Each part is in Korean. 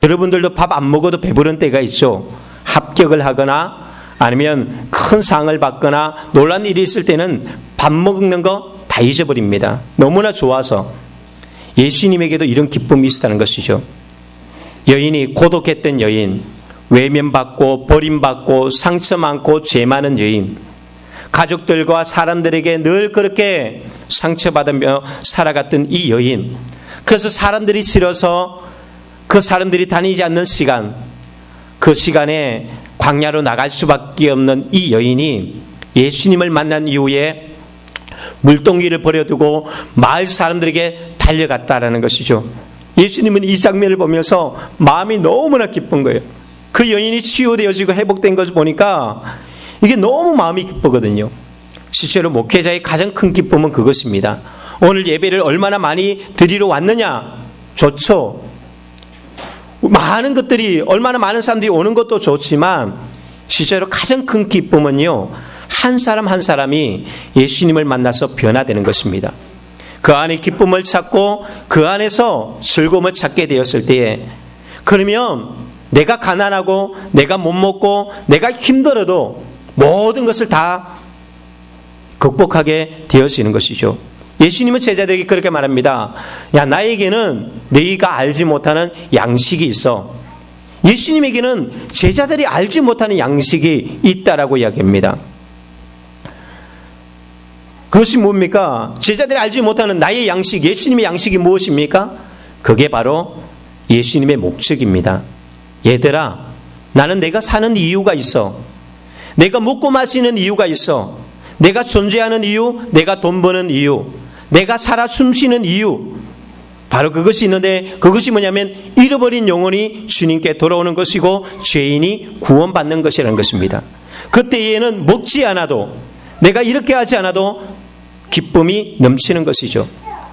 여러분들도 밥 안 먹어도 배부른 때가 있죠. 합격을 하거나 아니면 큰 상을 받거나 놀란 일이 있을 때는 밥 먹는 거 다 잊어버립니다. 너무나 좋아서. 예수님에게도 이런 기쁨이 있었다는 것이죠. 여인이 고독했던 여인, 외면받고 버림받고 상처 많고 죄 많은 여인, 가족들과 사람들에게 늘 그렇게 상처받으며 살아갔던 이 여인, 그래서 사람들이 싫어서 그 사람들이 다니지 않는 시간, 그 시간에 광야로 나갈 수밖에 없는 이 여인이 예수님을 만난 이후에 물동이를 버려두고 마을 사람들에게 달려갔다라는 것이죠. 예수님은 이 장면을 보면서 마음이 너무나 기쁜 거예요. 그 여인이 치유되어지고 회복된 것을 보니까 이게 너무 마음이 기쁘거든요. 실제로 목회자의 가장 큰 기쁨은 그것입니다. 오늘 예배를 얼마나 많이 드리러 왔느냐? 좋죠. 많은 것들이, 얼마나 많은 사람들이 오는 것도 좋지만 실제로 가장 큰 기쁨은요, 한 사람 한 사람이 예수님을 만나서 변화되는 것입니다. 그 안에 기쁨을 찾고 그 안에서 즐거움을 찾게 되었을 때에, 그러면 내가 가난하고 내가 못 먹고 내가 힘들어도 모든 것을 다 극복하게 되어지는 것이죠. 예수님은 제자들에게 그렇게 말합니다. 야, 나에게는 너희가 알지 못하는 양식이 있어. 예수님에게는 제자들이 알지 못하는 양식이 있다라고 이야기합니다. 그것이 뭡니까? 제자들이 알지 못하는 나의 양식, 예수님의 양식이 무엇입니까? 그게 바로 예수님의 목적입니다. 얘들아, 나는 내가 사는 이유가 있어. 내가 먹고 마시는 이유가 있어. 내가 존재하는 이유, 내가 돈 버는 이유, 내가 살아 숨쉬는 이유, 바로 그것이 있는데, 그것이 뭐냐면 잃어버린 영혼이 주님께 돌아오는 것이고 죄인이 구원받는 것이라는 것입니다. 그때에는 먹지 않아도, 내가 이렇게 하지 않아도 기쁨이 넘치는 것이죠.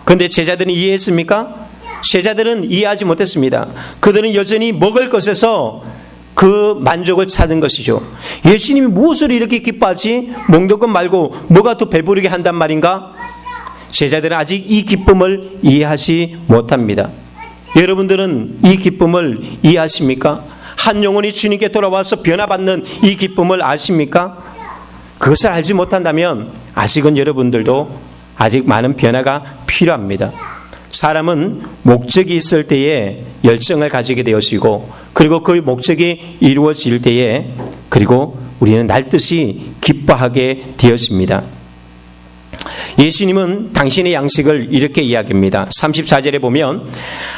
그런데 제자들은 이해했습니까? 제자들은 이해하지 못했습니다. 그들은 여전히 먹을 것에서 그 만족을 찾은 것이죠. 예수님이 무엇을 이렇게 기뻐하지? 먹는 것 말고 뭐가 더 배부르게 한단 말인가? 제자들은 아직 이 기쁨을 이해하지 못합니다. 여러분들은 이 기쁨을 이해하십니까? 한 영혼이 주님께 돌아와서 변화받는 이 기쁨을 아십니까? 그것을 알지 못한다면 아직은 여러분들도 아직 많은 변화가 필요합니다. 사람은 목적이 있을 때에 열정을 가지게 되어지고, 그리고 그 목적이 이루어질 때에, 그리고 우리는 날듯이 기뻐하게 되어집니다. 예수님은 당신의 양식을 이렇게 이야기합니다. 34절에 보면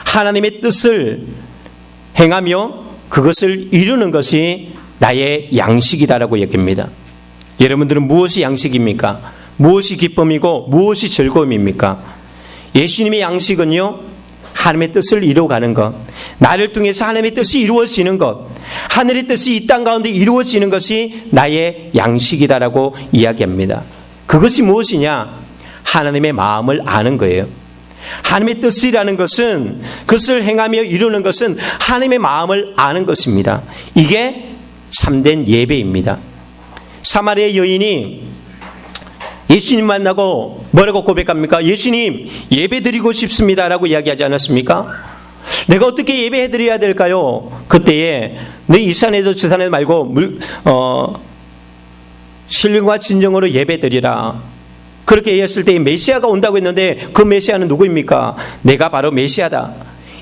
하나님의 뜻을 행하며 그것을 이루는 것이 나의 양식이다라고 얘기합니다. 여러분들은 무엇이 양식입니까? 무엇이 기쁨이고 무엇이 즐거움입니까? 예수님의 양식은요, 하나님의 뜻을 이루어가는 것, 나를 통해서 하나님의 뜻이 이루어지는 것, 하늘의 뜻이 이 땅 가운데 이루어지는 것이 나의 양식이다라고 이야기합니다. 그것이 무엇이냐? 하나님의 마음을 아는 거예요. 하나님의 뜻이라는 것은, 그것을 행하며 이루는 것은 하나님의 마음을 아는 것입니다. 이게 참된 예배입니다. 사마리아 여인이 예수님 만나고 뭐라고 고백합니까? 예수님, 예배 드리고 싶습니다라고 이야기하지 않았습니까? 내가 어떻게 예배해 드려야 될까요? 그때에 너 이 산에도 저 산에 말고 신령과 진정으로 예배 드리라. 그렇게 얘기했을 때 메시아가 온다고 했는데 그 메시아는 누구입니까? 내가 바로 메시아다.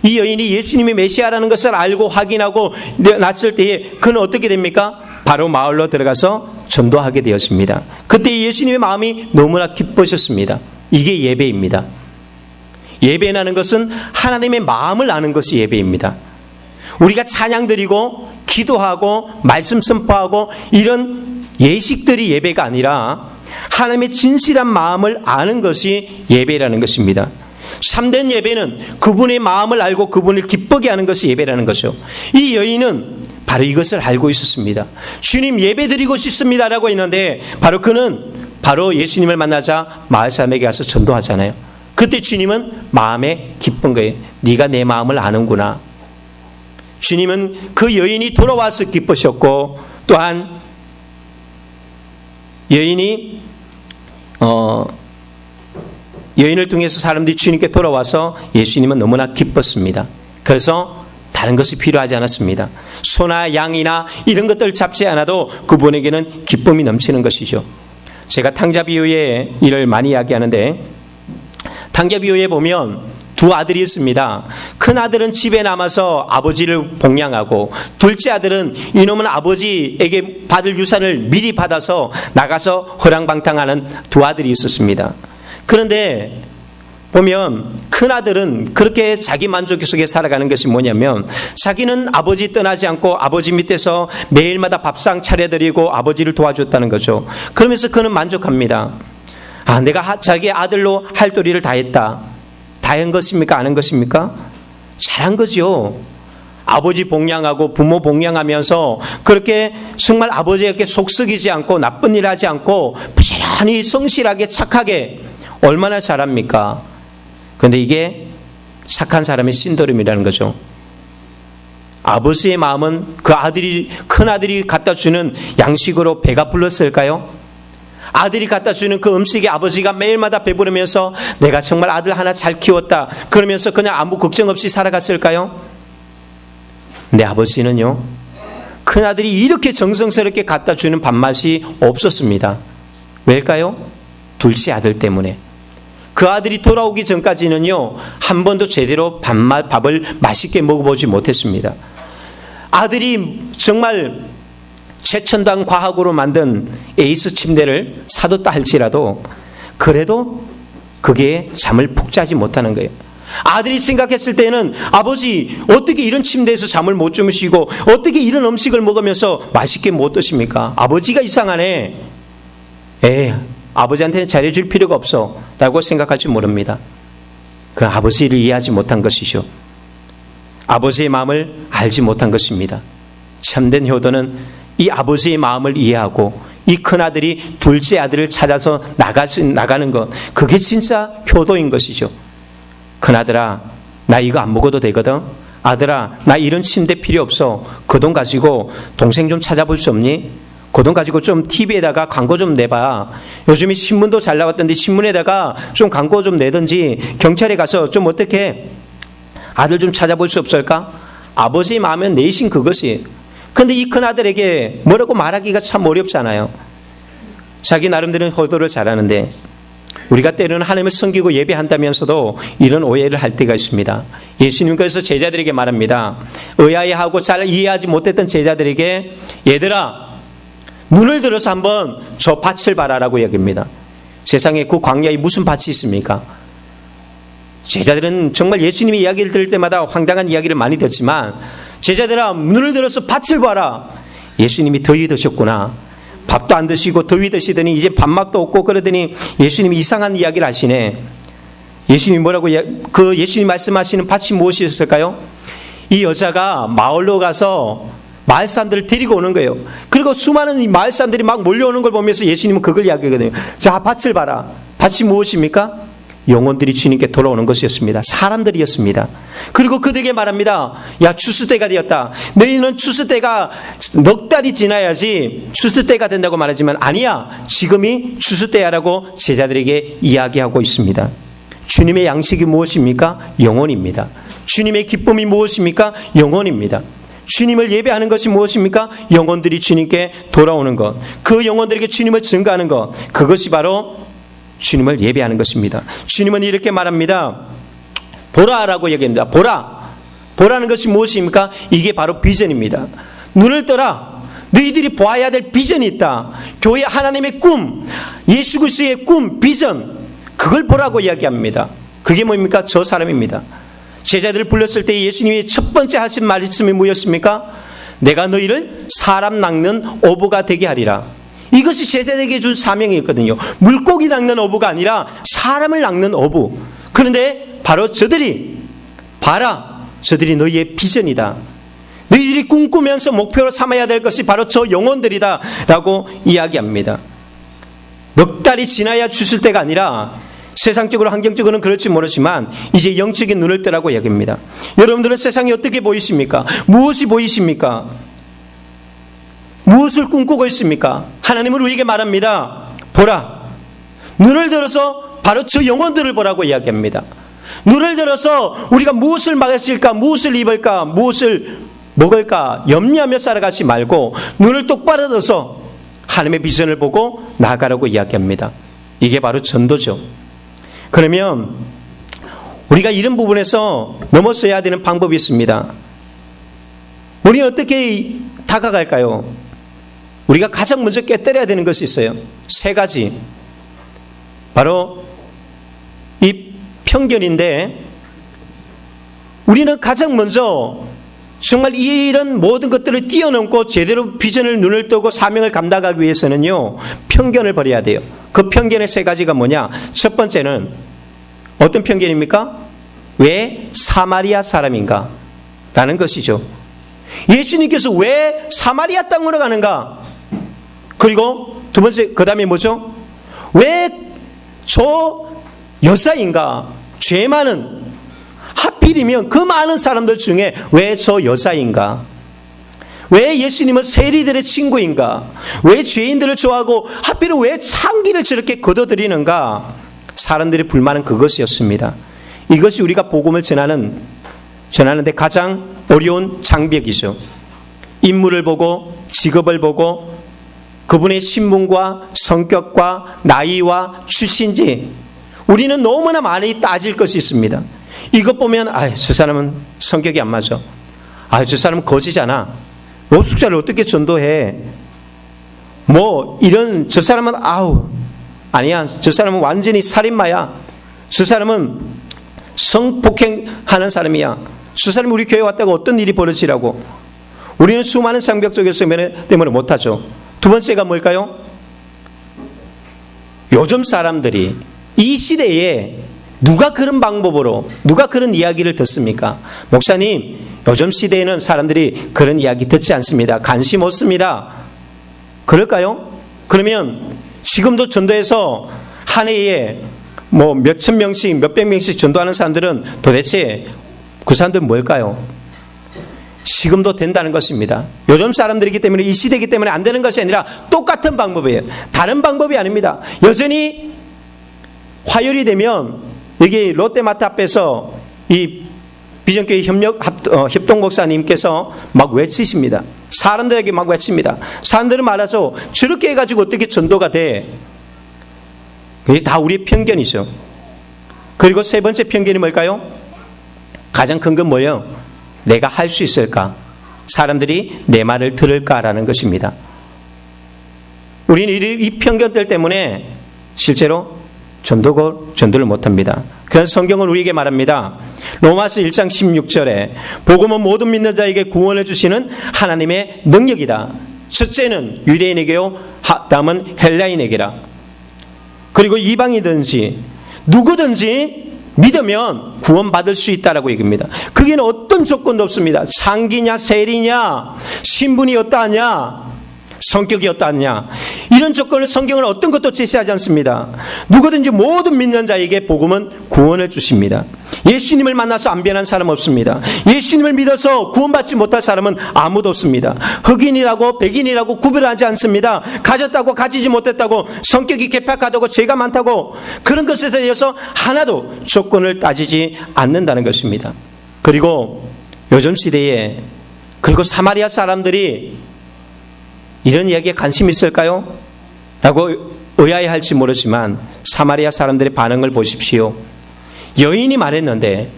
이 여인이 예수님이 메시아라는 것을 알고 확인하고 났을 때에 그는 어떻게 됩니까? 바로 마을로 들어가서 전도하게 되었습니다. 그때 예수님의 마음이 너무나 기쁘셨습니다. 이게 예배입니다. 예배라는 것은 하나님의 마음을 아는 것이 예배입니다. 우리가 찬양 드리고 기도하고 말씀 선포하고 이런 예식들이 예배가 아니라 하나님의 진실한 마음을 아는 것이 예배라는 것입니다. 참된 예배는 그분의 마음을 알고 그분을 기쁘게 하는 것이 예배라는 거죠. 이 여인은 바로 이것을 알고 있었습니다. 주님, 예배 드리고 싶습니다라고 했는데 바로 그는 바로 예수님을 만나자 마을 사람에게 가서 전도하잖아요. 그때 주님은 마음에 기쁜 거예요. 네가 내 마음을 아는구나. 주님은 그 여인이 돌아와서 기쁘셨고, 또한 여인을 통해서 사람들이 주님께 돌아와서 예수님은 너무나 기뻤습니다. 그래서 다른 것이 필요하지 않았습니다. 소나 양이나 이런 것들 잡지 않아도 그분에게는 기쁨이 넘치는 것이죠. 제가 탕자비유의 일을 많이 이야기하는데, 탕자비유에 보면 두 아들이 있습니다. 큰 아들은 집에 남아서 아버지를 봉양하고, 둘째 아들은 이놈은 아버지에게 받을 유산을 미리 받아서 나가서 허랑방탕하는 두 아들이 있었습니다. 그런데 보면 큰 아들은 그렇게 자기 만족 속에 살아가는 것이 뭐냐면, 자기는 아버지 떠나지 않고 아버지 밑에서 매일마다 밥상 차려드리고 아버지를 도와줬다는 거죠. 그러면서 그는 만족합니다. 내가 자기 아들로 할 도리를 다 했다. 다 한 것입니까? 안 한 것입니까? 잘한 거죠. 아버지 봉양하고 부모 봉양하면서 그렇게 정말 아버지에게 속썩이지 않고 나쁜 일 하지 않고 부지런히 성실하게 착하게 얼마나 잘합니까? 그런데 이게 착한 사람의 신도림이라는 거죠. 아버지의 마음은 그 아들이, 큰 아들이 갖다 주는 양식으로 배가 불렀을까요? 아들이 갖다 주는 그 음식에 아버지가 매일마다 배부르면서 내가 정말 아들 하나 잘 키웠다 그러면서 그냥 아무 걱정 없이 살아갔을까요? 내 아버지는요, 큰 아들이 이렇게 정성스럽게 갖다 주는 밥맛이 없었습니다. 왜일까요? 둘째 아들 때문에. 그 아들이 돌아오기 전까지는요, 한 번도 제대로 밥을 맛있게 먹어보지 못했습니다. 아들이 정말 최첨단 과학으로 만든 에이스 침대를 사뒀다 할지라도 그래도 그게 잠을 푹 자지 못하는 거예요. 아들이 생각했을 때는 아버지 어떻게 이런 침대에서 잠을 못 주무시고 어떻게 이런 음식을 먹으면서 맛있게 못 드십니까? 아버지가 이상하네. 아버지한테는 잘해줄 필요가 없어 라고 생각할지 모릅니다. 그 아버지를 이해하지 못한 것이죠. 아버지의 마음을 알지 못한 것입니다. 참된 효도는 이 아버지의 마음을 이해하고 이 큰아들이 둘째 아들을 찾아서 나가는 것, 그게 진짜 효도인 것이죠. 큰아들아, 나 이거 안 먹어도 되거든? 아들아, 나 이런 침대 필요 없어. 그 돈 가지고 동생 좀 찾아볼 수 없니? 그 돈 가지고 좀 TV에다가 광고 좀 내봐. 요즘에 신문도 잘 나왔던데 신문에다가 좀 광고 좀 내든지 경찰에 가서 좀 어떻게 아들 좀 찾아볼 수 없을까? 아버지의 마음은 내신 그것이. 근데 이 큰아들에게 뭐라고 말하기가 참 어렵잖아요. 자기 나름대로 효도를 잘하는데 우리가 때로는 하나님을 섬기고 예배한다면서도 이런 오해를 할 때가 있습니다. 예수님께서 제자들에게 말합니다. 의아해하고 잘 이해하지 못했던 제자들에게 얘들아, 눈을 들어서 한번 저 밭을 봐라라고 이야기합니다. 세상에 그 광야에 무슨 밭이 있습니까? 제자들은 정말 예수님의 이야기를 들을 때마다 황당한 이야기를 많이 듣지만, 제자들아 눈을 들어서 밭을 봐라. 예수님이 더위 드셨구나. 밥도 안 드시고 더위 드시더니 이제 밥맛도 없고 그러더니 예수님이 이상한 이야기를 하시네. 예수님이 뭐라고, 그 예수님이 말씀하시는 밭이 무엇이었을까요? 이 여자가 마을로 가서 마을 사람들을 데리고 오는 거예요. 그리고 수많은 마을 사람들이 막 몰려오는 걸 보면서 예수님은 그걸 이야기하거든요. 자, 밭을 봐라. 밭이 무엇입니까? 영혼들이 주님께 돌아오는 것이었습니다. 사람들이었습니다. 그리고 그들에게 말합니다. 야, 추수 때가 되었다. 너희는 추수 때가 넉 달이 지나야지 추수 때가 된다고 말하지만 아니야, 지금이 추수 때야라고 제자들에게 이야기하고 있습니다. 주님의 양식이 무엇입니까? 영혼입니다. 주님의 기쁨이 무엇입니까? 영혼입니다. 주님을 예배하는 것이 무엇입니까? 영혼들이 주님께 돌아오는 것, 그 영혼들에게 주님을 증거하는 것, 그것이 바로 주님을 예배하는 것입니다. 주님은 이렇게 말합니다. 보라라고 얘기합니다. 보라는 것이 무엇입니까? 이게 바로 비전입니다. 눈을 떠라. 너희들이 보아야 될 비전이 있다. 교회 하나님의 꿈, 예수 그리스도의 꿈, 비전, 그걸 보라고 이야기합니다. 그게 뭡니까? 저 사람입니다. 제자들을 불렀을 때 예수님이 첫 번째 하신 말씀이 뭐였습니까? 내가 너희를 사람 낚는 어부가 되게 하리라. 이것이 제자들에게 준 사명이었거든요. 물고기 낚는 어부가 아니라 사람을 낚는 어부. 그런데 바로 저들이, 봐라, 저들이 너희의 비전이다. 너희들이 꿈꾸면서 목표로 삼아야 될 것이 바로 저 영혼들이다 라고 이야기합니다. 넉 달이 지나야 주실 때가 아니라, 세상적으로 환경적으로는 그럴지 모르지만 이제 영적인 눈을 뜨라고 이야기합니다. 여러분들은 세상이 어떻게 보이십니까? 무엇이 보이십니까? 무엇을 꿈꾸고 있습니까? 하나님은 우리에게 말합니다. 보라, 눈을 들어서 바로 저 영혼들을 보라고 이야기합니다. 눈을 들어서 우리가 무엇을 마실까, 무엇을 입을까, 무엇을 먹을까 염려하며 살아가지 말고 눈을 똑바로 들어서 하나님의 비전을 보고 나아가라고 이야기합니다. 이게 바로 전도죠. 그러면 우리가 이런 부분에서 넘어서야 되는 방법이 있습니다. 우리는 어떻게 다가갈까요? 우리가 가장 먼저 깨달아야 되는 것이 있어요. 세 가지. 바로 이 편견인데, 우리는 가장 먼저 정말 이런 모든 것들을 뛰어넘고 제대로 비전을 눈을 뜨고 사명을 감당하기 위해서는요, 편견을 버려야 돼요. 그 편견의 세 가지가 뭐냐? 첫 번째는 어떤 편견입니까? 왜 사마리아 사람인가? 라는 것이죠. 예수님께서 왜 사마리아 땅으로 가는가? 그리고 두 번째, 그 다음에 뭐죠? 왜 저 여자인가? 죄 많은, 하필이면 그 많은 사람들 중에 왜 저 여자인가? 왜 예수님은 세리들의 친구인가? 왜 죄인들을 좋아하고 하필은 왜 창기를 저렇게 거둬들이는가? 사람들의 불만은 그것이었습니다. 이것이 우리가 복음을 전하는데 가장 어려운 장벽이죠. 인물을 보고 직업을 보고 그분의 신분과 성격과 나이와 출신지 우리는 너무나 많이 따질 것이 있습니다. 이것 보면 저 사람은 성격이 안 맞아. 저 사람은 거지잖아. 노숙자를 어떻게 전도해? 저 사람은 아니야. 저 사람은 완전히 살인마야. 저 사람은 성폭행하는 사람이야. 저 사람이 우리 교회에 왔다고 어떤 일이 벌어지라고. 우리는 수많은 장벽 속에서 때문에 못하죠. 두 번째가 뭘까요? 요즘 사람들이 이 시대에 누가 그런 방법으로, 누가 그런 이야기를 듣습니까? 목사님, 요즘 시대에는 사람들이 그런 이야기 듣지 않습니다. 관심 없습니다. 그럴까요? 그러면 지금도 전도에서 한 해에 몇천 명씩, 몇백 명씩 전도하는 사람들은 도대체 그 사람들은 뭘까요? 지금도 된다는 것입니다. 요즘 사람들이기 때문에, 이 시대이기 때문에 안 되는 것이 아니라 똑같은 방법이에요. 다른 방법이 아닙니다. 여전히 화요일이 되면 여기 롯데마트 앞에서 이 비전교회 협동 목사님께서 막 외치십니다. 사람들에게 막 외칩니다. 사람들은 말하죠. 저렇게 해가지고 어떻게 전도가 돼? 그게 다 우리의 편견이죠. 그리고 세 번째 편견이 뭘까요? 가장 큰 건 뭐예요? 내가 할 수 있을까? 사람들이 내 말을 들을까라는 것입니다. 우리는 이 편견들 때문에 실제로 전도를 못합니다. 그래서 성경은 우리에게 말합니다. 로마서 1장 16절에 복음은 모든 믿는 자에게 구원을 주시는 하나님의 능력이다. 첫째는 유대인에게요, 다음은 헬라인에게라. 그리고 이방이든지 누구든지 믿으면 구원받을 수 있다라고 얘기합니다. 그게는 어떤 조건도 없습니다. 창기냐, 세리냐, 신분이 어떠하냐, 성격이 어떠하냐, 이런 조건을 성경은 어떤 것도 제시하지 않습니다. 누구든지 모든 믿는 자에게 복음은 구원을 주십니다. 예수님을 만나서 안 변한 사람 없습니다. 예수님을 믿어서 구원받지 못할 사람은 아무도 없습니다. 흑인이라고 백인이라고 구별하지 않습니다. 가졌다고 가지지 못했다고, 성격이 개팍하다고 죄가 많다고, 그런 것에 대해서 하나도 조건을 따지지 않는다는 것입니다. 그리고 요즘 시대에, 그리고 사마리아 사람들이 이런 이야기에 관심이 있을까요? 라고 의아해할지 모르지만 사마리아 사람들의 반응을 보십시오. 여인이 말했는데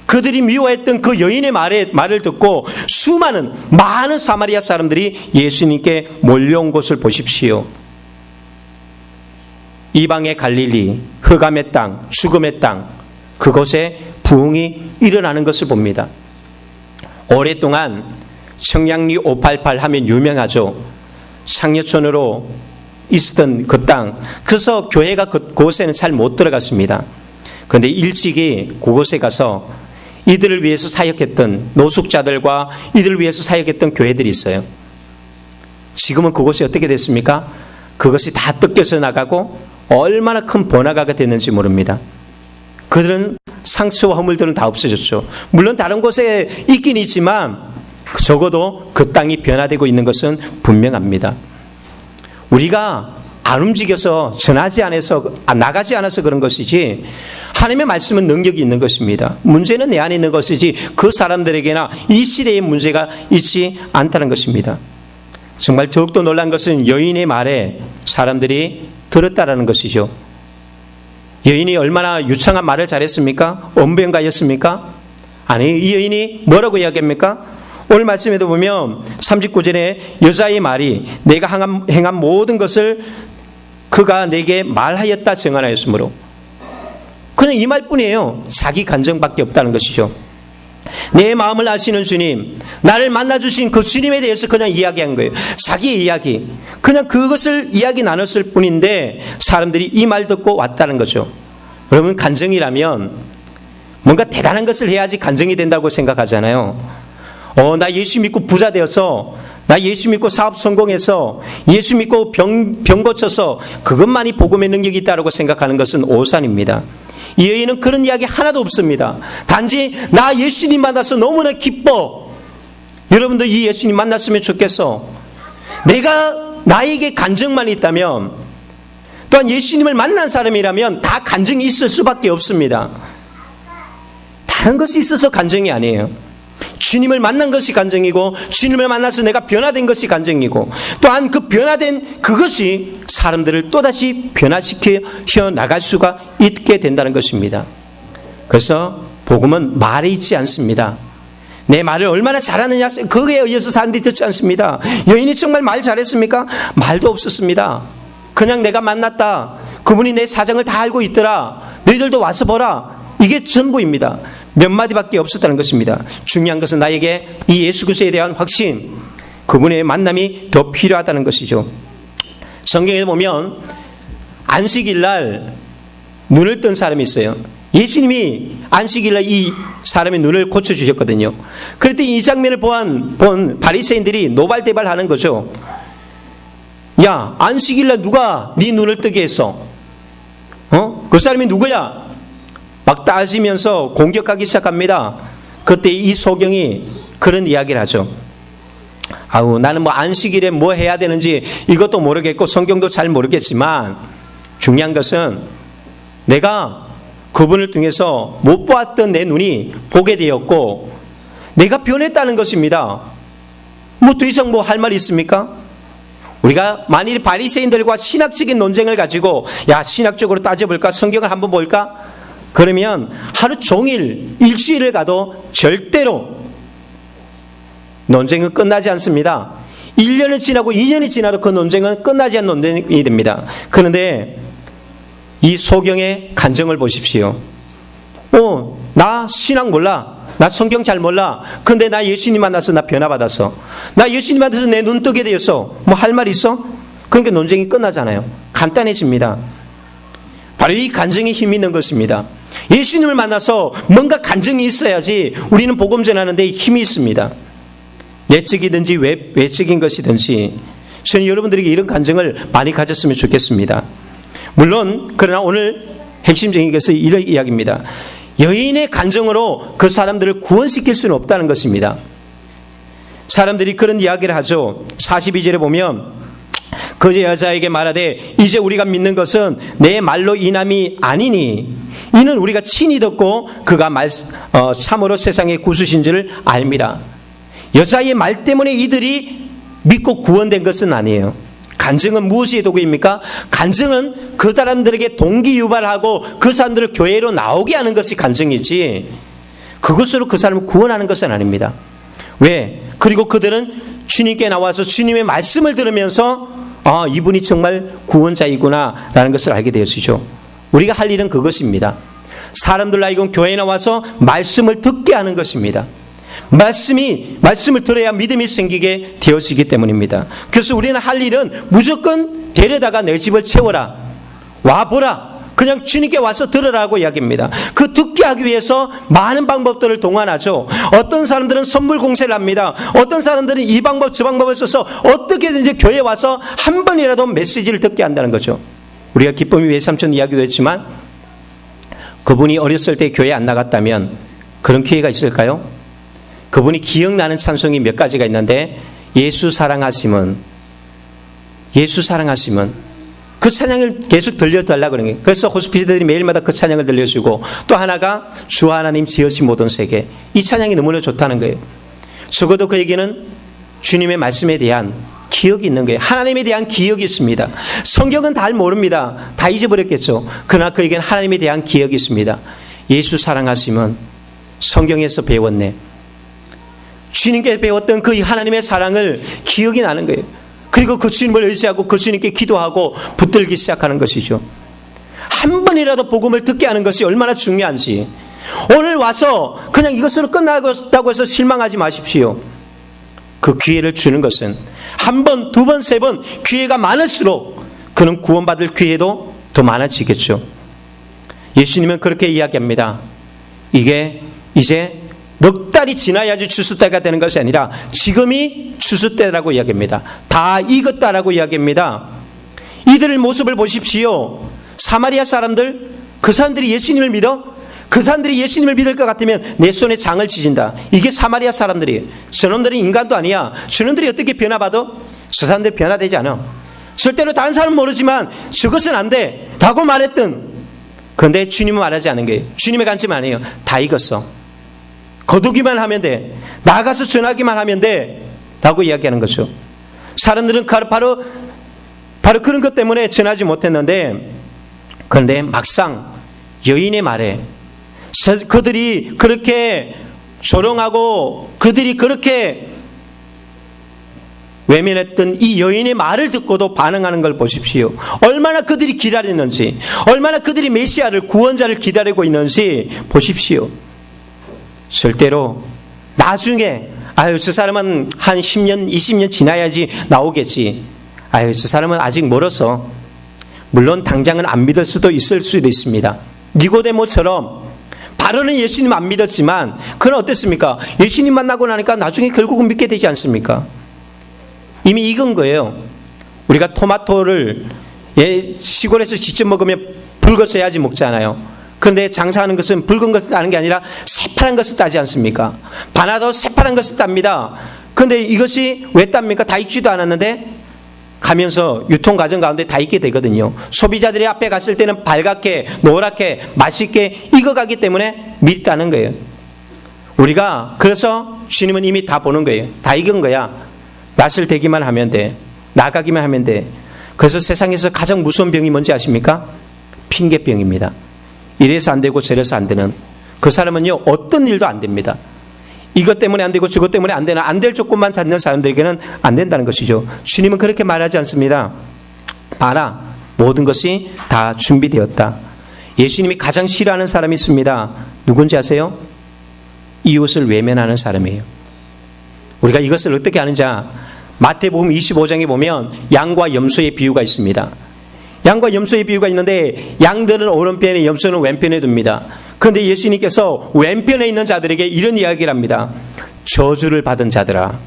그들이 미워했던 그 여인의 말을 듣고 많은 사마리아 사람들이 예수님께 몰려온 곳을 보십시오. 이방의 갈릴리, 흑암의 땅, 죽음의 땅, 그곳에 부흥이 일어나는 것을 봅니다. 오랫동안 청량리 588 하면 유명하죠. 상여촌으로 있었던 그 땅. 그래서 교회가 그곳에는 잘 못 들어갔습니다. 그런데 일찍이 그곳에 가서 이들을 위해서 사역했던 노숙자들과 이들을 위해서 사역했던 교회들이 있어요. 지금은 그곳이 어떻게 됐습니까? 그것이 다 뜯겨져 나가고 얼마나 큰 번화가가 됐는지 모릅니다. 그들은 상처와 허물들은 다 없어졌죠. 물론 다른 곳에 있긴 있지만 적어도 그 땅이 변화되고 있는 것은 분명합니다. 우리가 안 움직여서 전하지 않아서 나가지 않아서 그런 것이지 하나님의 말씀은 능력이 있는 것입니다. 문제는 내 안에 있는 것이지 그 사람들에게나 이 시대에 문제가 있지 않다는 것입니다. 정말 더욱더 놀란 것은 여인의 말에 사람들이 들었다라는 것이죠. 여인이 얼마나 유창한 말을 잘했습니까? 언변가였습니까? 아니, 이 여인이 뭐라고 이야기합니까? 오늘 말씀에도 보면 39절에 여자의 말이 내가 행한 모든 것을 그가 내게 말하였다 증언하였으므로, 그냥 이 말뿐이에요. 자기 간증밖에 없다는 것이죠. 내 마음을 아시는 주님, 나를 만나주신 그 주님에 대해서 그냥 이야기한 거예요. 자기의 이야기, 그냥 그것을 이야기 나눴을 뿐인데 사람들이 이 말 듣고 왔다는 거죠. 여러분, 간증이라면 뭔가 대단한 것을 해야지 간증이 된다고 생각하잖아요. 나 예수 믿고 부자 되어서, 나 예수 믿고 사업 성공해서, 예수 믿고 병 고쳐서 그것만이 복음의 능력이 있다고 생각하는 것은 오산입니다. 이 여인은 그런 이야기 하나도 없습니다. 단지 나 예수님 만나서 너무나 기뻐. 여러분도 이 예수님 만났으면 좋겠어. 나에게 간증만 있다면, 또한 예수님을 만난 사람이라면 다 간증이 있을 수밖에 없습니다. 다른 것이 있어서 간증이 아니에요. 주님을 만난 것이 간증이고, 주님을 만나서 내가 변화된 것이 간증이고, 또한 그 변화된 그것이 사람들을 또다시 변화시켜 나갈 수가 있게 된다는 것입니다. 그래서 복음은 말에 있지 않습니다. 내 말을 얼마나 잘하느냐, 그거에 의해서 사람들이 듣지 않습니다. 여인이 정말 말 잘했습니까? 말도 없었습니다. 그냥 내가 만났다, 그분이 내 사정을 다 알고 있더라, 너희들도 와서 보라, 이게 전부입니다. 몇 마디밖에 없었다는 것입니다. 중요한 것은 나에게 이 예수 그리스도에 대한 확신, 그분의 만남이 더 필요하다는 것이죠. 성경에 보면 안식일 날 눈을 뜬 사람이 있어요. 예수님이 안식일 날 이 사람의 눈을 고쳐주셨거든요. 그럴 때 이 장면을 본 바리새인들이 노발대발하는 거죠. 야, 안식일 날 누가 네 눈을 뜨게 했어? 그 사람이 누구야? 막 따지면서 공격하기 시작합니다. 그때 이 소경이 그런 이야기를 하죠. 나는 안식일에 뭐 해야 되는지 이것도 모르겠고 성경도 잘 모르겠지만 중요한 것은 내가 그분을 통해서 못 보았던 내 눈이 보게 되었고 내가 변했다는 것입니다. 더 이상 할 말이 있습니까? 우리가 만일 바리새인들과 신학적인 논쟁을 가지고 신학적으로 따져볼까? 성경을 한번 볼까? 그러면 하루 종일 일주일을 가도 절대로 논쟁은 끝나지 않습니다. 1년을 지나고 2년이 지나도 그 논쟁은 끝나지 않는 논쟁이 됩니다. 그런데 이 소경의 간증을 보십시오. 나 신학 몰라. 나 성경 잘 몰라. 그런데 나 예수님 만나서 나 변화받았어. 나 예수님 만나서 내 눈 뜨게 되었어. 할 말 있어? 그러니까 논쟁이 끝나잖아요. 간단해집니다. 바로 이 간증이 힘이 있는 것입니다. 예수님을 만나서 뭔가 간증이 있어야지 우리는 복음 전하는데 힘이 있습니다. 내적이든지 외적인 것이든지 저는 여러분들에게 이런 간증을 많이 가졌으면 좋겠습니다. 물론 그러나 오늘 핵심적인 것은 이런 이야기입니다. 여인의 간증으로 그 사람들을 구원시킬 수는 없다는 것입니다. 사람들이 그런 이야기를 하죠. 42절에 보면 그 여자에게 말하되 이제 우리가 믿는 것은 내 말로 인함이 아니니 이는 우리가 친히 듣고 그가 참으로 세상의 구주신 줄을 알미라. 여자의 말 때문에 이들이 믿고 구원된 것은 아니에요. 간증은 무엇이 도구입니까? 간증은 그 사람들에게 동기 유발하고 그 사람들을 교회로 나오게 하는 것이 간증이지 그것으로 그 사람을 구원하는 것은 아닙니다. 왜? 그리고 그들은 주님께 나와서 주님의 말씀을 들으면서 이분이 정말 구원자이구나 라는 것을 알게 되었죠. 우리가 할 일은 그것입니다. 사람들 하여금 교회에 나와서 말씀을 듣게 하는 것입니다. 말씀을 들어야 믿음이 생기게 되어지기 때문입니다. 그래서 우리는 할 일은 무조건 데려다가 내 집을 채워라, 와보라, 그냥 주님께 와서 들으라고 이야기합니다. 그 듣게 하기 위해서 많은 방법들을 동원하죠. 어떤 사람들은 선물 공세를 합니다. 어떤 사람들은 이 방법 저 방법을 써서 어떻게든지 교회에 와서 한 번이라도 메시지를 듣게 한다는 거죠. 우리가 기쁨이 외삼촌 이야기도 했지만 그분이 어렸을 때 교회 안 나갔다면 그런 기회가 있을까요? 그분이 기억나는 찬송이 몇 가지가 있는데 예수 사랑하심은 그 찬양을 계속 들려달라고 그런 거예요. 그래서 호스피스들이 매일마다 그 찬양을 들려주고, 또 하나가 주 하나님 지으신 모든 세계, 이 찬양이 너무나 좋다는 거예요. 적어도 그에게는 주님의 말씀에 대한 기억이 있는 거예요. 하나님에 대한 기억이 있습니다. 성경은 다 모릅니다. 다 잊어버렸겠죠. 그러나 그에게는 하나님에 대한 기억이 있습니다. 예수 사랑하시면 성경에서 배웠네. 주님께 배웠던 그 하나님의 사랑을 기억이 나는 거예요. 그리고 그 주님을 의지하고 그 주님께 기도하고 붙들기 시작하는 것이죠. 한 번이라도 복음을 듣게 하는 것이 얼마나 중요한지. 오늘 와서 그냥 이것으로 끝나고 해서 실망하지 마십시오. 그 기회를 주는 것은 한 번, 두 번, 세 번 기회가 많을수록 그는 구원받을 기회도 더 많아지겠죠. 예수님은 그렇게 이야기합니다. 이게 이제 넉 달이 지나야지 추수 때가 되는 것이 아니라 지금이 추수 때라고 이야기합니다. 다 익었다라고 이야기합니다. 이들의 모습을 보십시오. 사마리아 사람들, 그 사람들이 예수님을 믿어? 그 사람들이 예수님을 믿을 것 같으면 내 손에 장을 지진다. 이게 사마리아 사람들이에요. 저놈들은 인간도 아니야. 저놈들이 어떻게 변화받아? 저 사람들 변화되지 않아. 절대로 다른 사람은 모르지만 저것은 안 돼 라고 말했던, 그런데 주님은 말하지 않은 거예요. 주님의 관점 아니에요. 다 익었어. 거두기만 하면 돼. 나가서 전하기만 하면 돼 라고 이야기하는 거죠. 사람들은 바로 그런 것 때문에 전하지 못했는데, 그런데 막상 여인의 말에 그들이 그렇게 조롱하고 그들이 그렇게 외면했던 이 여인의 말을 듣고도 반응하는 걸 보십시오. 얼마나 그들이 기다렸는지, 얼마나 그들이 메시아를, 구원자를 기다리고 있는지 보십시오. 절대로 나중에 저 사람은 한 10년, 20년 지나야지 나오겠지. 저 사람은 아직 멀어서. 물론 당장은 안 믿을 수도 있습니다. 니고데모처럼 바로는 예수님 안 믿었지만 그는 어땠습니까? 예수님 만나고 나니까 나중에 결국은 믿게 되지 않습니까? 이미 익은 거예요. 우리가 토마토를 시골에서 직접 먹으면 붉었어야지 먹잖아요. 그런데 장사하는 것은 붉은 것을 따는 게 아니라 새파란 것을 따지 않습니까? 바나도 새파란 것을 땁니다. 그런데 이것이 왜 땁니까? 다 익지도 않았는데 가면서 유통 과정 가운데 다 익게 되거든요. 소비자들이 앞에 갔을 때는 빨갛게, 노랗게, 맛있게 익어가기 때문에 믿다는 거예요. 우리가 그래서 주님은 이미 다 보는 거예요. 다 익은 거야. 낯을 대기만 하면 돼. 나가기만 하면 돼. 그래서 세상에서 가장 무서운 병이 뭔지 아십니까? 핑계병입니다. 이래서 안 되고 저래서 안 되는, 그 사람은요 어떤 일도 안 됩니다. 이것 때문에 안 되고 저것 때문에 안 되나, 안 될 조건만 찾는 사람들에게는 안 된다는 것이죠. 주님은 그렇게 말하지 않습니다. 봐라, 모든 것이 다 준비되었다. 예수님이 가장 싫어하는 사람이 있습니다. 누군지 아세요? 이웃을 외면하는 사람이에요. 우리가 이것을 어떻게 아는지, 마태복음 25장에 보면 양과 염소의 비유가 있습니다. 양과 염소의 비유가 있는데 양들은 오른편에, 염소는 왼편에 둡니다. 그런데 예수님께서 왼편에 있는 자들에게 이런 이야기를 합니다. 저주를 받은 자들아,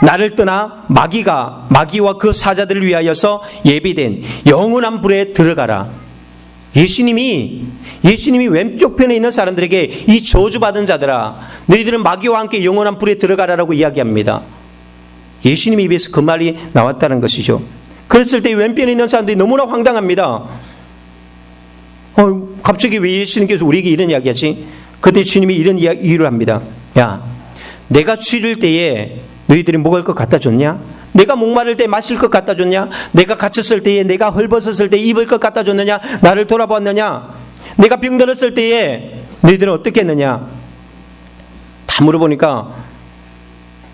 나를 떠나 마귀와 그 사자들을 위하여서 예비된 영원한 불에 들어가라. 예수님이 왼쪽 편에 있는 사람들에게 이 저주받은 자들아, 너희들은 마귀와 함께 영원한 불에 들어가라라고 이야기합니다. 예수님 입에서 그 말이 나왔다는 것이죠. 그랬을 때 왼편에 있는 사람들이 너무나 황당합니다. 갑자기 왜 예수님께서 우리에게 이런 이야기하지? 그때 주님이 이런 이유를 합니다. 야, 내가 추릴 때에 너희들이 먹을 것 갖다 줬냐? 내가 목마를 때 마실 것 갖다 줬냐? 내가 갇혔을 때에, 내가 헐벗었을 때 입을 것 갖다 줬느냐? 나를 돌아보았느냐? 내가 병들었을 때에 너희들은 어떻게 했느냐? 다 물어보니까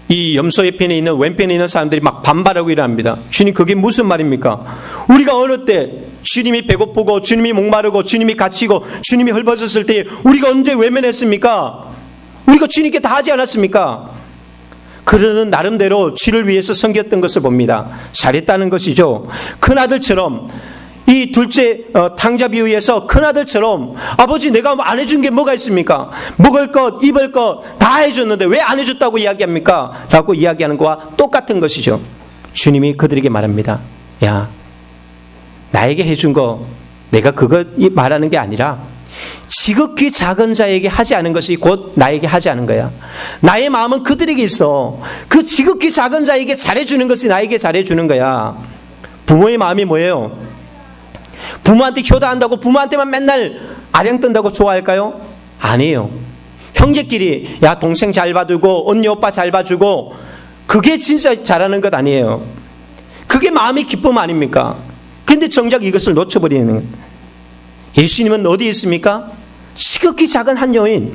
이 염소의 편에 있는, 왼편에 있는 사람들이 막 반발하고 일어납니다. 주님, 그게 무슨 말입니까? 우리가 어느 때 주님이 배고프고 주님이 목마르고 주님이 갇히고 주님이 헐벗었을 때 우리가 언제 외면했습니까? 우리가 주님께 다 하지 않았습니까? 그러는 나름대로 주를 위해서 섬겼던 것을 봅니다. 잘했다는 것이죠. 큰아들처럼, 이 둘째 탕자 비유에서 큰아들처럼, 아버지 내가 안 해준 게 뭐가 있습니까? 먹을 것, 입을 것 다 해줬는데 왜 안 해줬다고 이야기합니까? 라고 이야기하는 것과 똑같은 것이죠. 주님이 그들에게 말합니다. 야, 나에게 해준 거 내가 그거 말하는 게 아니라 지극히 작은 자에게 하지 않은 것이 곧 나에게 하지 않은 거야. 나의 마음은 그들에게 있어. 그 지극히 작은 자에게 잘해주는 것이 나에게 잘해주는 거야. 부모의 마음이 뭐예요? 부모한테 효도한다고 부모한테만 맨날 아령 뜬다고 좋아할까요? 아니에요. 형제끼리 야 동생 잘 봐주고 언니 오빠 잘 봐주고 그게 진짜 잘하는 것 아니에요. 그게 마음의 기쁨 아닙니까? 근데 정작 이것을 놓쳐버리는 예수님은 어디에 있습니까? 시극히 작은 한 여인.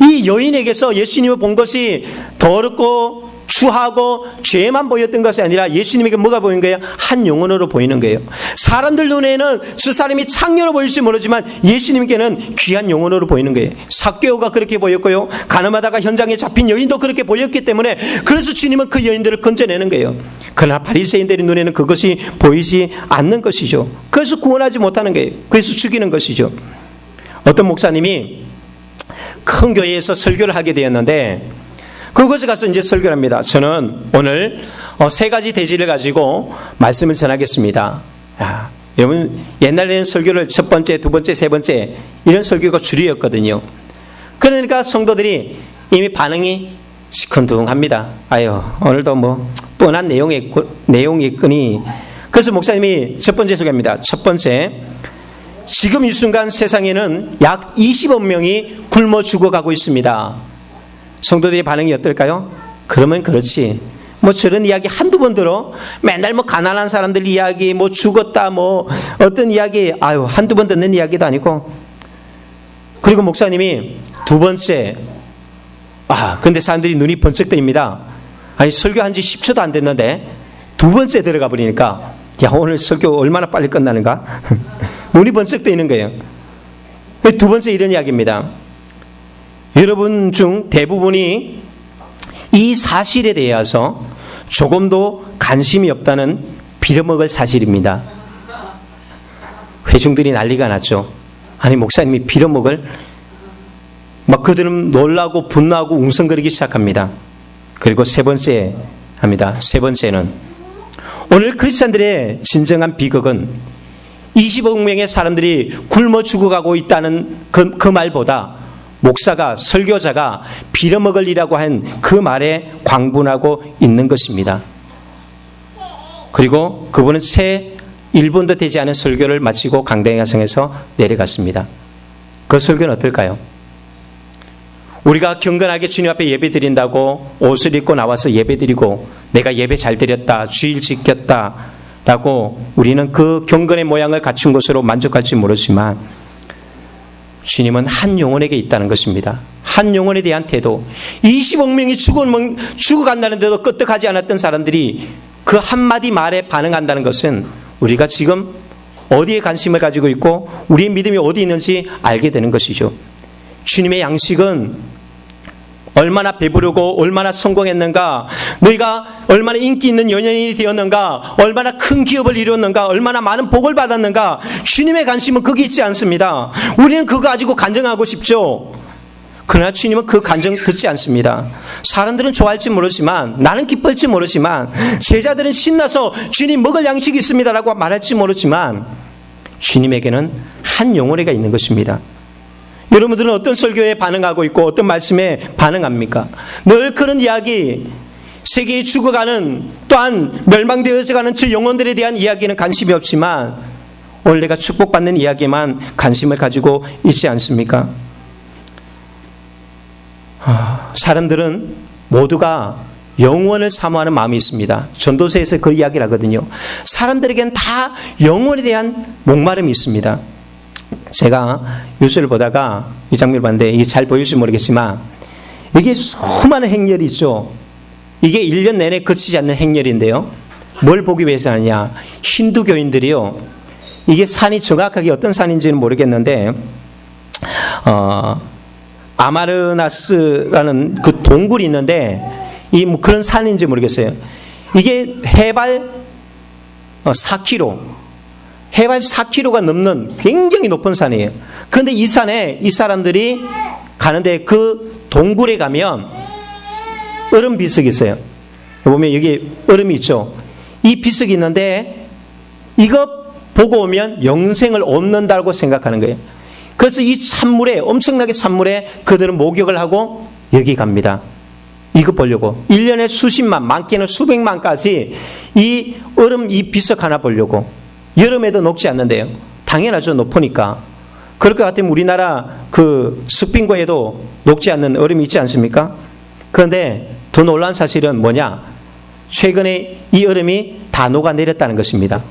이 여인에게서 예수님을 본 것이 더럽고 추하고 죄만 보였던 것이 아니라 예수님에게 뭐가 보이는 거예요? 한 영혼으로 보이는 거예요. 사람들 눈에는 저 사람이 창녀로 보일지 모르지만 예수님께는 귀한 영혼으로 보이는 거예요. 삭개오가 그렇게 보였고요. 가늠하다가 현장에 잡힌 여인도 그렇게 보였기 때문에 그래서 주님은 그 여인들을 건져내는 거예요. 그러나 바리새인들의 눈에는 그것이 보이지 않는 것이죠. 그래서 구원하지 못하는 거예요. 그래서 죽이는 것이죠. 어떤 목사님이 큰 교회에서 설교를 하게 되었는데 그곳에 가서 이제 설교를 합니다. 저는 오늘 3가지 대지를 가지고 말씀을 전하겠습니다. 여러분 옛날에는 설교를 첫 번째, 두 번째, 세 번째 이런 설교가 주류였거든요. 그러니까 성도들이 이미 반응이 시큰둥합니다. 아유 오늘도 뭐 뻔한 내용이 있거니. 그래서 목사님이 첫 번째 소개합니다. 첫 번째, 지금 이 순간 세상에는 약 20억 명이 굶어 죽어가고 있습니다. 성도들의 반응이 어떨까요? 그러면 그렇지. 뭐 저런 이야기 한두 번 들어. 맨날 뭐 가난한 사람들 이야기, 뭐 죽었다, 뭐 어떤 이야기, 아유, 한두 번 듣는 이야기도 아니고. 그리고 목사님이 두 번째, 근데 사람들이 눈이 번쩍 뜨입니다. 아니, 설교한 지 10초도 안 됐는데 두 번째 들어가 버리니까, 야, 오늘 설교 얼마나 빨리 끝나는가? 눈이 번쩍 뜨이는 거예요. 두 번째 이런 이야기입니다. 여러분 중 대부분이 이 사실에 대해서 조금도 관심이 없다는 빌어먹을 사실입니다. 회중들이 난리가 났죠. 아니 목사님이 빌어먹을 막 그들은 놀라고 분노하고 웅성거리기 시작합니다. 그리고 세 번째 합니다. 세 번째는 오늘 크리스찬들의 진정한 비극은 20억 명의 사람들이 굶어 죽어가고 있다는 그 말보다 목사가, 설교자가 빌어먹으리라고 한 그 말에 광분하고 있는 것입니다. 그리고 그분은 채 1분도 되지 않은 설교를 마치고 강당야성에서 내려갔습니다. 그 설교는 어떨까요? 우리가 경건하게 주님 앞에 예배 드린다고 옷을 입고 나와서 예배 드리고 내가 예배 잘 드렸다, 주일 지켰다 라고 우리는 그 경건의 모양을 갖춘 것으로 만족할지 모르지만 주님은 한 영혼에게 있다는 것입니다. 한 영혼에 대한 태도. 20억 명이 죽어간다는데도 끄떡하지 않았던 사람들이 그 한마디 말에 반응한다는 것은 우리가 지금 어디에 관심을 가지고 있고 우리의 믿음이 어디 있는지 알게 되는 것이죠. 주님의 양식은 얼마나 배부르고 얼마나 성공했는가, 너희가 얼마나 인기 있는 연예인이 되었는가, 얼마나 큰 기업을 이루었는가, 얼마나 많은 복을 받았는가, 주님의 관심은 거기 있지 않습니다. 우리는 그거 가지고 간증하고 싶죠. 그러나 주님은 그 간증 듣지 않습니다. 사람들은 좋아할지 모르지만, 나는 기쁠지 모르지만, 제자들은 신나서 주님 먹을 양식이 있습니다라고 말할지 모르지만 주님에게는 한 영혼애가 있는 것입니다. 여러분들은 어떤 설교에 반응하고 있고 어떤 말씀에 반응합니까? 늘 그런 이야기, 세계에 죽어가는 또한 멸망되어져 가는 저 영혼들에 대한 이야기는 관심이 없지만 오늘 내가 축복받는 이야기에만 관심을 가지고 있지 않습니까? 사람들은 모두가 영원을 사모하는 마음이 있습니다. 전도서에서 그 이야기를 하거든요. 사람들에게는 다 영원에 대한 목마름이 있습니다. 제가 뉴스를 보다가 이 장면을 봤는데 이게 잘 보일지 모르겠지만 이게 수많은 행렬이 있죠. 이게 1년 내내 그치지 않는 행렬인데요. 뭘 보기 위해서 하느냐. 힌두교인들이요. 이게 산이 정확하게 어떤 산인지는 모르겠는데 아마르나스라는 그 동굴이 있는데 이 뭐 그런 산인지 모르겠어요. 이게 해발 4km 해발 4km가 넘는 굉장히 높은 산이에요. 그런데 이 산에 이 사람들이 가는데 그 동굴에 가면 얼음 비석이 있어요. 보면 여기 얼음이 있죠. 이 비석이 있는데 이거 보고 오면 영생을 얻는다고 생각하는 거예요. 그래서 이 산물에 엄청나게 산물에 그들은 목욕을 하고 여기 갑니다. 이거 보려고 1년에 수십만, 많게는 수백만까지 이 얼음 이 비석 하나 보려고. 여름에도 녹지 않는데요. 당연하죠. 높으니까. 그럴 것 같으면 우리나라 그 습빙고에도 녹지 않는 얼음이 있지 않습니까? 그런데 더 놀라운 사실은 뭐냐? 최근에 이 얼음이 다 녹아내렸다는 것입니다.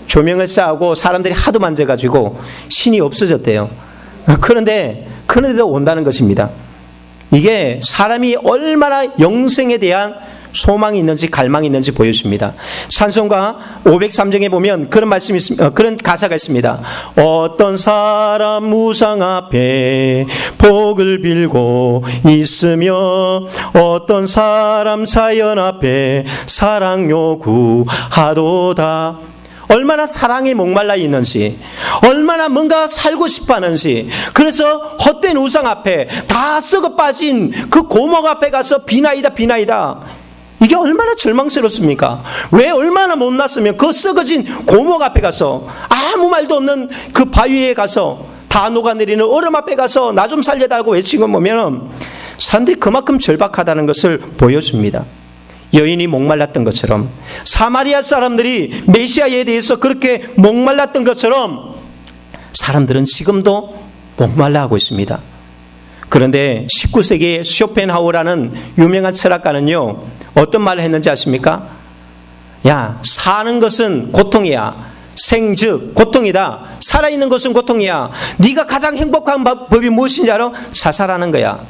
조명을 쌓고 사람들이 하도 만져가지고 신이 없어졌대요. 그런데도 온다는 것입니다. 이게 사람이 얼마나 영생에 대한 소망이 있는지 갈망이 있는지 보여줍니다. 찬송가 503장에 보면 그런 말씀이 있습니다. 그런 가사가 있습니다. 어떤 사람 무상 앞에 복을 빌고 있으며 어떤 사람 자연 앞에 사랑 요구하도다. 얼마나 사랑에 목말라 있는지, 얼마나 뭔가 살고 싶어 하는지, 그래서 헛된 우상 앞에 다 썩어 빠진 그 고목 앞에 가서 비나이다. 이게 얼마나 절망스럽습니까? 왜 얼마나 못났으면 그 썩어진 고목 앞에 가서 아무 말도 없는 그 바위에 가서 다 녹아내리는 얼음 앞에 가서 나 좀 살려달라고 외치고 보면 사람들이 그만큼 절박하다는 것을 보여줍니다. 여인이 목말랐던 것처럼 사마리아 사람들이 메시아에 대해서 그렇게 목말랐던 것처럼 사람들은 지금도 목말라하고 있습니다. 그런데 19세기의 쇼펜하우어라는 유명한 철학가는요, 어떤 말을 했는지 아십니까? 야, 사는 것은 고통이야. 생즉 고통이다. 살아있는 것은 고통이야. 네가 가장 행복한 법이 무엇인지 알아? 자살하는 거야.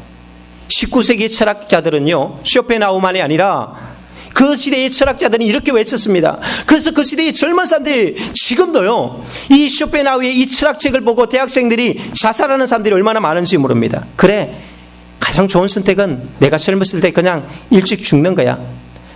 19세기 철학자들은요, 쇼펜하우어만이 아니라 그 시대의 철학자들은 이렇게 외쳤습니다. 그래서 그 시대의 젊은 사람들이 지금도요, 이 쇼펜하우어의 이 철학책을 보고 대학생들이 자살하는 사람들이 얼마나 많은지 모릅니다. 그래, 가장 좋은 선택은 내가 젊었을 때 그냥 일찍 죽는 거야.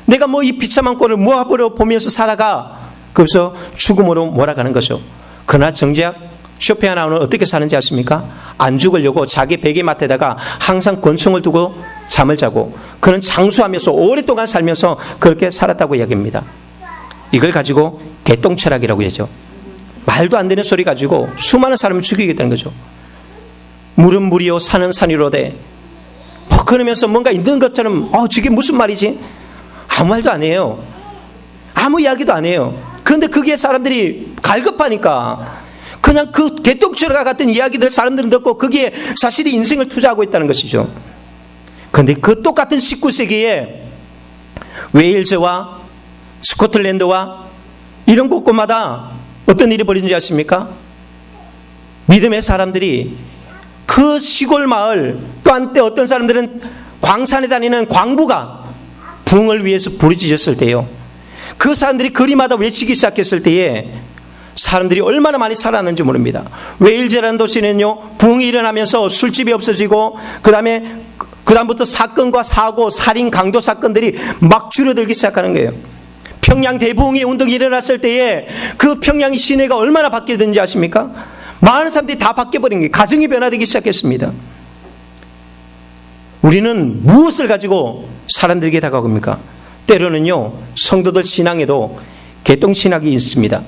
내가 뭐 이 비참한 꼴을 모아보려 보면서 살아가. 그래서 죽음으로 몰아가는 거죠. 그러나 정작 쇼펜하우어는 어떻게 사는지 아십니까? 안 죽으려고 자기 베개맡에다가 항상 권총을 두고 잠을 자고 그는 장수하면서 오랫동안 살면서 그렇게 살았다고 이야기합니다. 이걸 가지고 개똥철학이라고 하죠. 말도 안 되는 소리 가지고 수많은 사람을 죽이겠다는 거죠. 물은 물이요 산은 산이로되 뭐 그러면서 뭔가 있는 것처럼 저게 무슨 말이지? 아무 말도 안 해요. 아무 이야기도 안 해요. 그런데 그게 사람들이 갈급하니까 그냥 그 개똥철과 같은 이야기들 사람들은 듣고 거기에 사실이 인생을 투자하고 있다는 것이죠. 그런데 그 똑같은 19세기에 웨일즈와 스코틀랜드와 이런 곳곳마다 어떤 일이 벌어진지 아십니까? 믿음의 사람들이 그 시골 마을, 또 한때 어떤 사람들은 광산에 다니는 광부가 붕을 위해서 부르짖었을 때요, 그 사람들이 거리마다 외치기 시작했을 때에 사람들이 얼마나 많이 살아났는지 모릅니다. 웨일즈라는 도시는요, 붕이 일어나면서 술집이 없어지고 그다음부터 사건과 사고, 살인, 강도 사건들이 막 줄어들기 시작하는 거예요. 평양 대부흥의 운동이 일어났을 때에 그 평양 시내가 얼마나 바뀌었는지 아십니까? 많은 사람들이 다 바뀌어버린 거예요. 가정이 변화되기 시작했습니다. 우리는 무엇을 가지고 사람들에게 다가옵니까? 때로는요, 성도들 신앙에도 개똥신학이 있습니다.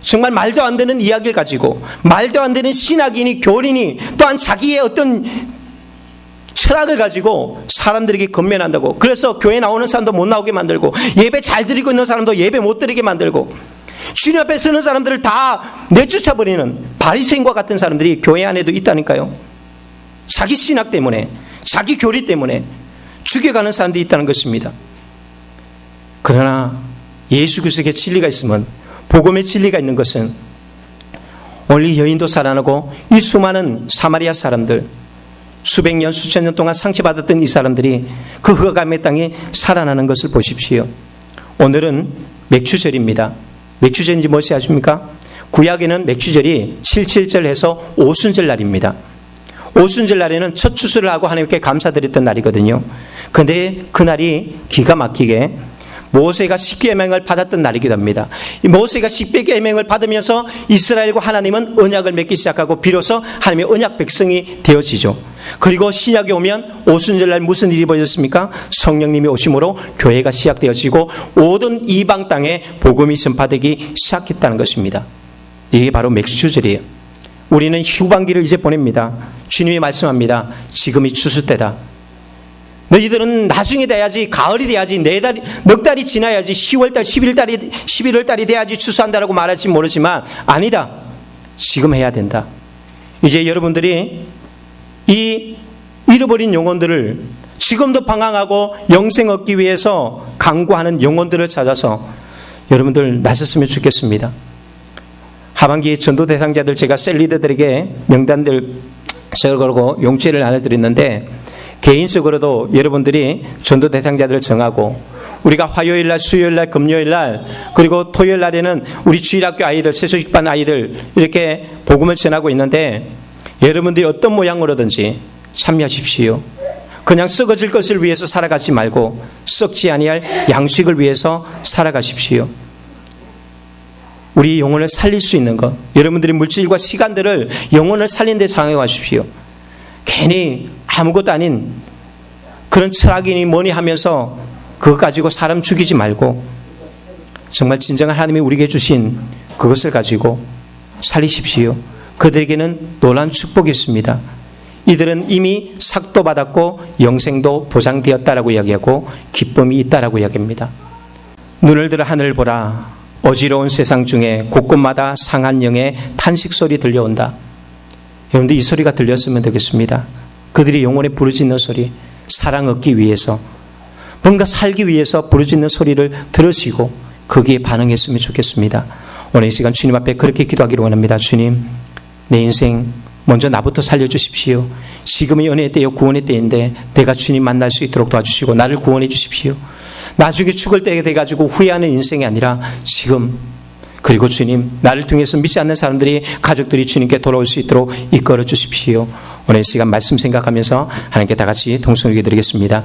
정말 말도 안 되는 이야기를 가지고 말도 안 되는 신학인이, 교린이, 또한 자기의 어떤 철학을 가지고 사람들에게 건면한다고. 그래서 교회 나오는 사람도 못 나오게 만들고, 예배 잘 드리고 있는 사람도 예배 못 드리게 만들고, 주님 앞에 서는 사람들을 다 내쫓아버리는 바리새인과 같은 사람들이 교회 안에도 있다니까요. 자기 신학 때문에, 자기 교리 때문에 죽여가는 사람들이 있다는 것입니다. 그러나 예수 그리스도의 진리가 있으면, 복음의 진리가 있는 것은 오늘 이 여인도 살아나고 이 수많은 사마리아 사람들, 수백 년, 수천 년 동안 상처받았던 이 사람들이 그 흑암의 땅에 살아나는 것을 보십시오. 오늘은 맥추절입니다. 맥추절인지 무엇이 아십니까? 구약에는 맥추절이 77절 해서 오순절 날입니다. 오순절 날에는 첫 추수를 하고 하나님께 감사드렸던 날이거든요. 그런데 그날이 기가 막히게 모세가 십계명을 받았던 날이기도 합니다. 이 모세가 십계명을 받으면서 이스라엘과 하나님은 언약을 맺기 시작하고 비로소 하나님의 언약 백성이 되어지죠. 그리고 신약에 오면 오순절날 무슨 일이 벌어졌습니까? 성령님이 오심으로 교회가 시작되어지고 모든 이방 땅에 복음이 전파되기 시작했다는 것입니다. 이게 바로 맥추절이에요. 우리는 후반기를 이제 보냅니다. 주님이 말씀합니다. 지금이 추수 때다. 너희들은 나중에 돼야지, 가을이 돼야지, 넉 달이 지나야지, 10월달, 11월달이 돼야지 추수한다라고 말할지 모르지만 아니다. 지금 해야 된다. 이제 여러분들이 이 잃어버린 영혼들을 지금도 방황하고 영생 얻기 위해서 강구하는 영혼들을 찾아서 여러분들 나섰으면 좋겠습니다. 하반기 전도 대상자들 제가 셀리더들에게 명단들 적어놓고 용지를 나눠드렸는데 개인적으로도 여러분들이 전도 대상자들을 정하고 우리가 화요일날, 수요일날, 금요일날 그리고 토요일날에는 우리 주일학교 아이들, 세수식반 아이들 이렇게 복음을 전하고 있는데 여러분들이 어떤 모양으로든지 참여하십시오. 그냥 썩어질 것을 위해서 살아가지 말고 썩지 아니할 양식을 위해서 살아가십시오. 우리 영혼을 살릴 수 있는 것, 여러분들이 물질과 시간들을 영혼을 살리는 데 사용하십시오. 괜히 아무것도 아닌 그런 철학이니 뭐니 하면서 그것 가지고 사람 죽이지 말고 정말 진정한 하나님이 우리에게 주신 그것을 가지고 살리십시오. 그들에게는 놀라운 축복이 있습니다. 이들은 이미 삭도 받았고 영생도 보장되었다라고 이야기하고 기쁨이 있다라고 이야기합니다. 눈을 들어 하늘을 보라. 어지러운 세상 중에 곳곳마다 상한 영의 탄식 소리 들려온다. 여러분들 이 소리가 들렸으면 되겠습니다. 그들이 영혼에 부르짖는 소리, 사랑 얻기 위해서 뭔가 살기 위해서 부르짖는 소리를 들으시고 거기에 반응했으면 좋겠습니다. 오늘 이 시간 주님 앞에 그렇게 기도하기를 원합니다. 주님, 내 인생 먼저 나부터 살려주십시오. 지금이 은혜의 때요 구원의 때인데 내가 주님 만날 수 있도록 도와주시고 나를 구원해 주십시오. 나중에 죽을 때가 돼가지고 후회하는 인생이 아니라 지금, 그리고 주님 나를 통해서 믿지 않는 사람들이, 가족들이 주님께 돌아올 수 있도록 이끌어 주십시오. 오늘 이 시간 말씀 생각하면서 하나님께 다 같이 동성에게 드리겠습니다.